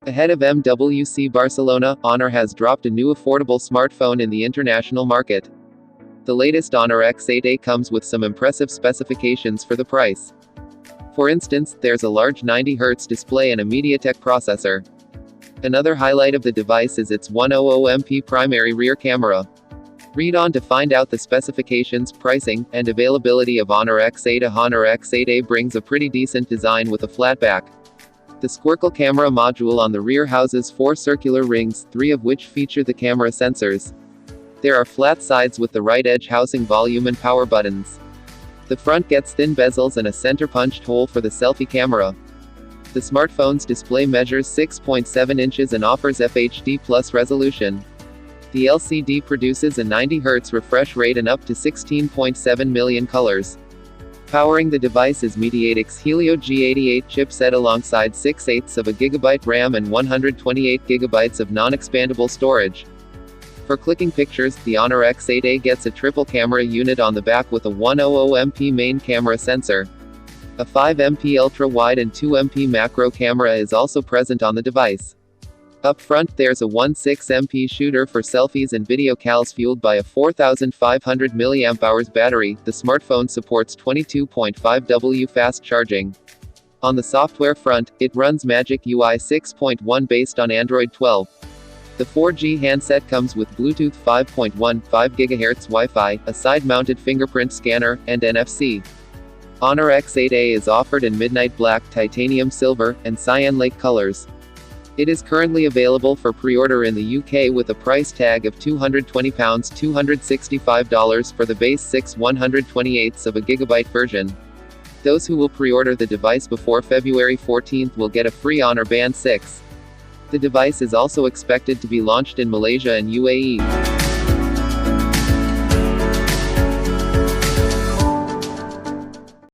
Ahead of MWC Barcelona, Honor has dropped a new affordable smartphone in the international market. The latest Honor X8a comes with some impressive specifications for the price. For instance, there's a large 90Hz display and a MediaTek processor. Another highlight of the device is its 100MP primary rear camera. Read on to find out the specifications, pricing, and availability of Honor X8a. Honor X8a brings a pretty decent design with a flat back. The squircle camera module on the rear houses 4 circular rings, 3 of which feature the camera sensors. There are flat sides with the right edge housing volume and power buttons. The front gets thin bezels and a center punched hole for the selfie camera. The smartphone's display measures 6.7 inches and offers FHD+ resolution. The LCD produces a 90Hz refresh rate and up to 16.7 million colors. Powering the device is MediaTek's Helio G88 chipset alongside 6/8 of a GB RAM and 128 GB of non-expandable storage. For clicking pictures, the Honor X8a gets a triple camera unit on the back with a 100MP main camera sensor. A 5MP ultra-wide and 2MP macro camera is also present on the device. Up front, there's a 16MP shooter for selfies and video calls fueled by a 4500 mAh battery. The smartphone supports 22.5W fast charging. On the software front, it runs Magic UI 6.1 based on Android 12. The 4G handset comes with Bluetooth 5.1, 5 GHz Wi-Fi, a side-mounted fingerprint scanner, and NFC. Honor X8a is offered in midnight black, titanium silver, and cyan lake colors. It is currently available for pre-order in the UK with a price tag of £220, $265 for the base 128 of a gigabyte version. Those who will pre-order the device before February 14th will get a free Honor Band 6. The device is also expected to be launched in Malaysia and UAE.